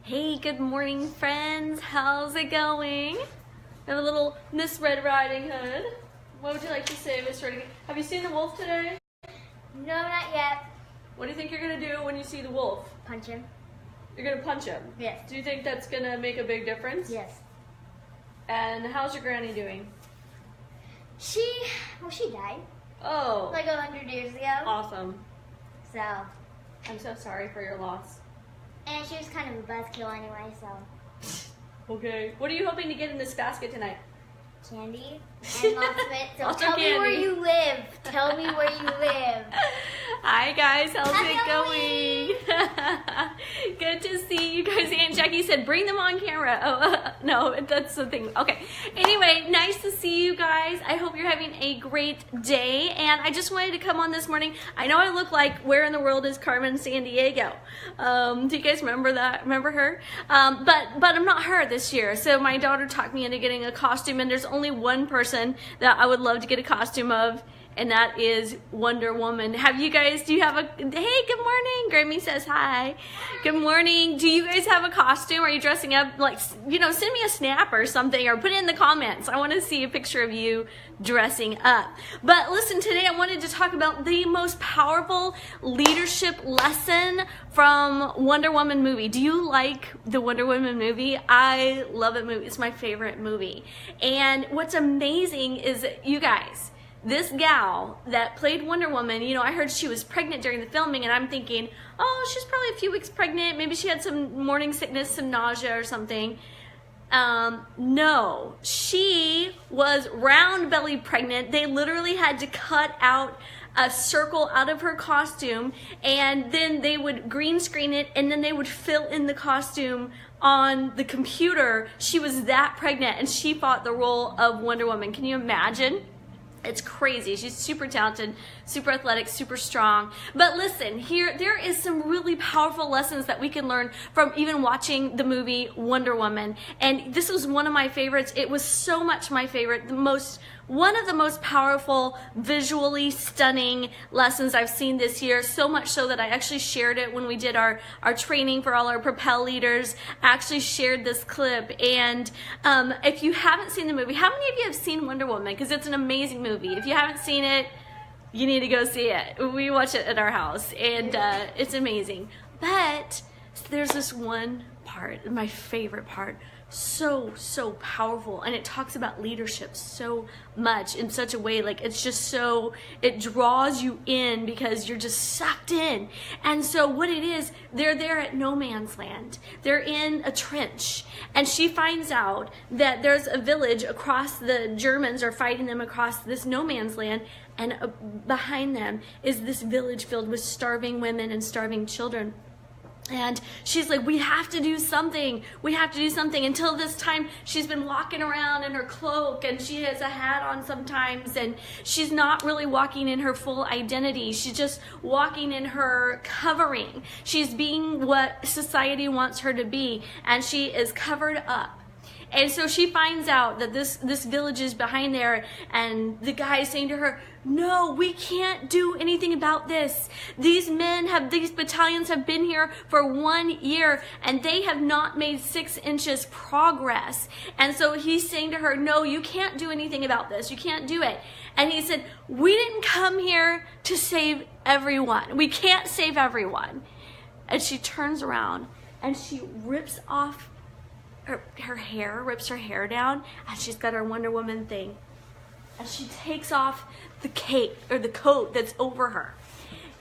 Hey, good morning, friends. How's it going? We have a little Miss Red Riding Hood. What would you like to say, Miss Red? Have you seen the wolf today? No, not yet. What do you think you're gonna do when you see the wolf? Punch him. You're gonna punch him? Yes. Do you think that's gonna make a big difference? Yes. And how's your granny doing? She died Oh. like 100 years ago. Awesome. So, I'm so sorry for your loss. and she was kind of a buzzkill anyway, so. Okay. What are you hoping to get in this basket tonight? Candy and lots of it. So Lots of tell me where candy. you live. Tell me where you live. Hi guys, how's Happy it going? Good to see you guys. Aunt Jackie said bring them on camera. Oh, no, that's the thing. Okay. Anyway, nice to see you guys. I hope you're having a great day. And I just wanted to come on this morning. I know I look like where in the world is Carmen Sandiego? Do you guys remember that? Remember her? But I'm not her this year. So my daughter talked me into getting a costume, and there's only one person that I would love to get a costume of, and that is Wonder Woman. Do you have a, hey, good morning. Grammy says hi. Good morning. Do you guys have a costume? Are you dressing up? Like, send me a snap or something, or put it in the comments. I want to see a picture of you dressing up. But listen, today I wanted to talk about the most powerful leadership lesson from Wonder Woman movie. Do you like the Wonder Woman movie? I love it movie. It's my favorite movie. And what's amazing is, you guys, this gal that played Wonder Woman, I heard she was pregnant during the filming, and I'm thinking, oh, she's probably a few weeks pregnant. Maybe she had some morning sickness, some nausea or something. No, she was round belly pregnant. They literally had to cut out a circle out of her costume, and then they would green screen it, and then they would fill in the costume on the computer. She was that pregnant, and she fought the role of Wonder Woman. Can you imagine? It's crazy. She's super talented, super athletic, super strong. But listen, there is some really powerful lessons that we can learn from even watching the movie Wonder Woman. And this was one of my favorites. It was so much my favorite. One of the most powerful, visually stunning lessons I've seen this year, so much so that I actually shared it when we did our training for all our Propel leaders. I actually shared this clip. And if you haven't seen the movie, how many of you have seen Wonder Woman? Because it's an amazing movie. If you haven't seen it, you need to go see it. We watch it at our house, and it's amazing. But there's this one part, my favorite part, so powerful, and it talks about leadership so much in such a way, like it draws you in because you're just sucked in. And so what it is, they're there at no man's land. They're in a trench, and she finds out that there's a village across, the Germans are fighting them across this no man's land, and behind them is this village filled with starving women and starving children. And she's like, we have to do something. We have to do something. Until this time, she's been walking around in her cloak, and she has a hat on sometimes, and she's not really walking in her full identity. She's just walking in her covering. She's being what society wants her to be, and she is covered up. And so she finds out that this village is behind there, and the guy is saying to her, no, we can't do anything about this. These battalions have been here for 1 year, and they have not made 6 inches progress. And so he's saying to her, no, you can't do anything about this. You can't do it. And he said, we didn't come here to save everyone. We can't save everyone. And she turns around, and she rips off her hair, rips her hair down, and she's got her Wonder Woman thing. And she takes off the cape or the coat that's over her.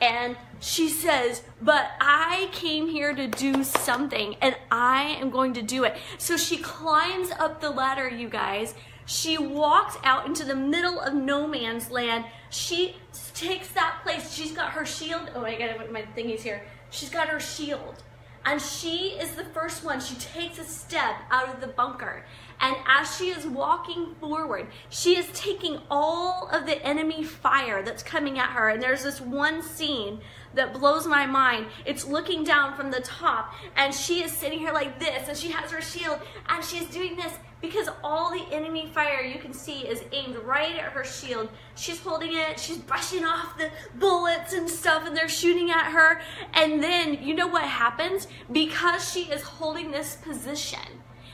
And she says, but I came here to do something, and I am going to do it. So she climbs up the ladder, you guys. She walks out into the middle of no man's land. She takes that place. She's got her shield. Oh, I gotta put my thingies here. She's got her shield. And she is the first one. She takes a step out of the bunker. And as she is walking forward, she is taking all of the enemy fire that's coming at her. And there's this one scene that blows my mind. It's looking down from the top, and she is sitting here like this, and she has her shield, and she's doing this because all the enemy fire you can see is aimed right at her shield. She's holding it, she's brushing off the bullets and stuff, and they're shooting at her. And then, you know what happens? Because she is holding this position,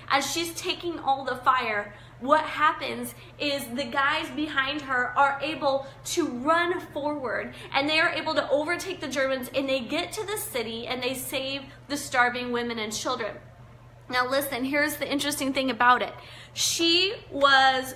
as she's taking all the fire, what happens is the guys behind her are able to run forward, and they are able to overtake the Germans, and they get to the city, and they save the starving women and children. Now listen, here's the interesting thing about it. She was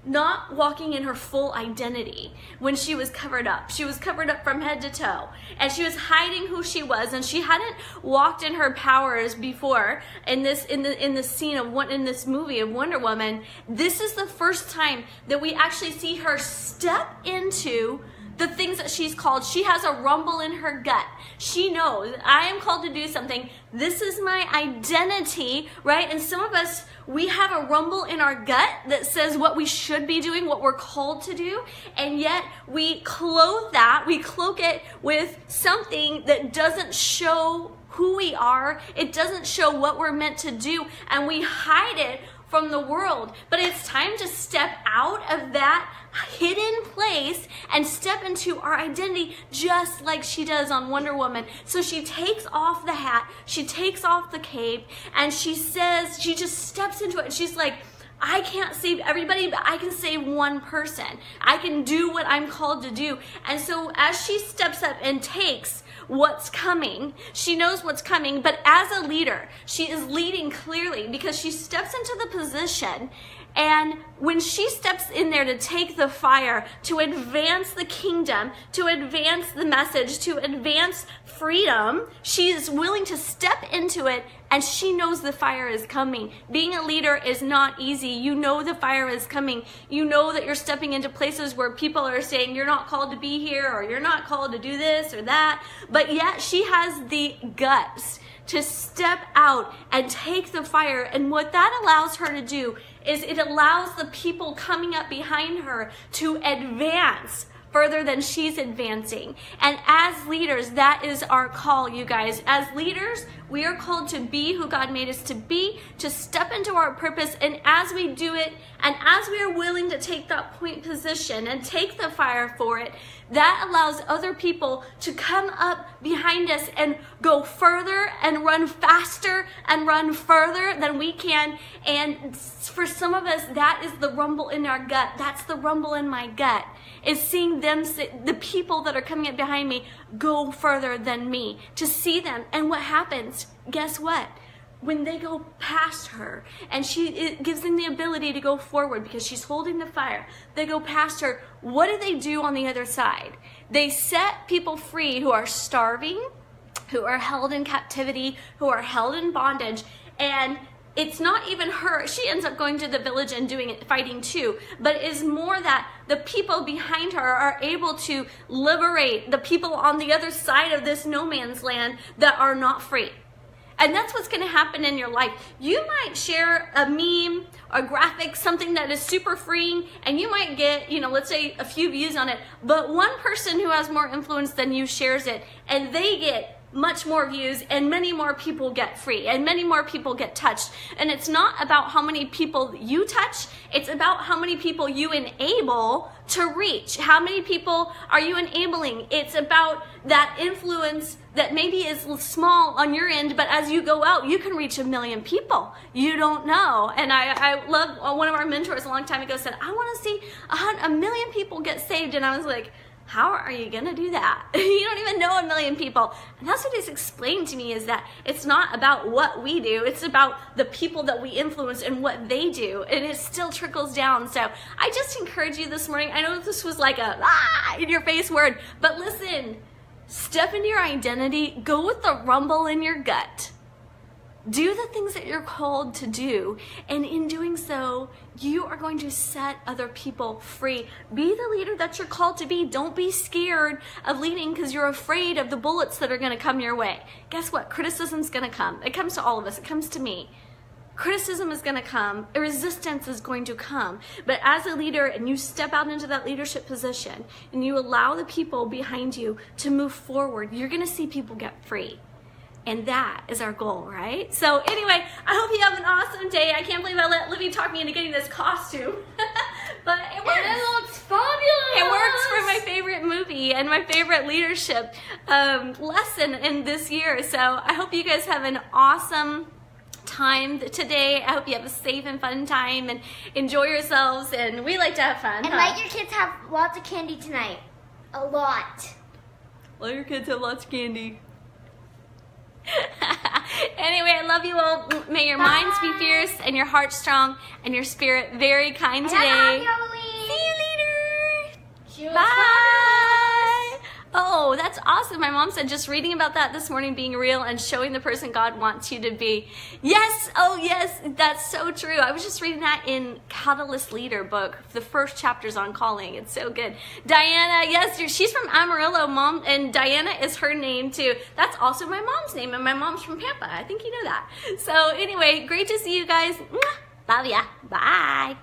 not walking in her full identity when she was covered up. She was covered up from head to toe, and she was hiding who she was, and she hadn't walked in her powers before. In this scene of in this movie of Wonder Woman, this is the first time that we actually see her step into the things that she's called. She has a rumble in her gut. She knows, I am called to do something. This is my identity, right? And some of us, we have a rumble in our gut that says what we should be doing, what we're called to do, and yet we clothe that, we cloak it with something that doesn't show who we are. It doesn't show what we're meant to do, and we hide it from the world. But it's time to step out of that hidden place and step into our identity, just like she does on Wonder Woman. So she takes off the hat, she takes off the cape, and she says, she just steps into it, and she's like, I can't save everybody, but I can save one person. I can do what I'm called to do. And so as she steps up and takes what's coming, she knows what's coming, but as a leader, she is leading clearly because she steps into the position. And when she steps in there to take the fire, to advance the kingdom, to advance the message, to advance freedom, she is willing to step into it, and she knows the fire is coming. Being a leader is not easy. You know the fire is coming. You know that you're stepping into places where people are saying you're not called to be here, or you're not called to do this or that, but yet she has the guts to step out and take the fire. And what that allows her to do is it allows the people coming up behind her to advance further than she's advancing. And as leaders, that is our call, you guys. As leaders, we are called to be who God made us to be, to step into our purpose. And as we do it, and as we are willing to take that point position and take the fire for it, that allows other people to come up behind us and go further and run faster and run further than we can. And for some of us, that is the rumble in our gut. That's the rumble in my gut, is seeing them, the people that are coming up behind me, go further than me, to see them. And what happens? Guess what? When they go past her, and it gives them the ability to go forward because she's holding the fire, they go past her. What do they do on the other side? They set people free who are starving, who are held in captivity, who are held in bondage. And it's not even her. She ends up going to the village and doing it, fighting too. But it is more that the people behind her are able to liberate the people on the other side of this no man's land that are not free. And that's what's going to happen in your life. You might share a meme, a graphic, something that is super freeing, and you might get, let's say a few views on it, but one person who has more influence than you shares it, and they get much more views, and many more people get free, and many more people get touched. And it's not about how many people you touch, it's about how many people you enable to reach. How many people are you enabling? It's about that influence that maybe is small on your end, but as you go out, you can reach 1 million people. You don't know. And I love, one of our mentors a long time ago said, I want to see 1 million people get saved. And I was like, how are you going to do that? You don't even know 1 million people. And that's what he's explained to me, is that it's not about what we do. It's about the people that we influence and what they do. And it still trickles down. So I just encourage you this morning. I know this was like a in your face word, but listen, step into your identity. Go with the rumble in your gut. Do the things that you're called to do, and in doing so, you are going to set other people free. Be the leader that you're called to be. Don't be scared of leading because you're afraid of the bullets that are going to come your way. Guess what? Criticism's going to come. It comes to all of us. It comes to me. criticism is going to come, resistance is going to come. But as a leader, and you step out into that leadership position, and you allow the people behind you to move forward, you're going to see people get free. And that is our goal, right? So anyway, I hope you have an awesome day. I can't believe I let Libby talk me into getting this costume. But it works. And it looks fabulous. It works for my favorite movie and my favorite leadership lesson in this year. So I hope you guys have an awesome time today. I hope you have a safe and fun time and enjoy yourselves. And we like to have fun. And let your kids have lots of candy tonight. A lot. Let your kids have lots of candy. Anyway, I love you all. May your minds be fierce and your heart strong and your spirit very kind And today. happy Halloween. See you later. She was Bye. fabulous. Oh, that's awesome. My mom said just reading about that this morning, being real and showing the person God wants you to be. Yes. Oh, yes. That's so true. I was just reading that in Catalyst Leader book. The first chapter's on calling. It's so good. Diana, yes, she's from Amarillo, Mom, and Diana is her name too. That's also my mom's name, and my mom's from Pampa. I think you know that. So anyway, great to see you guys. Love ya. Bye.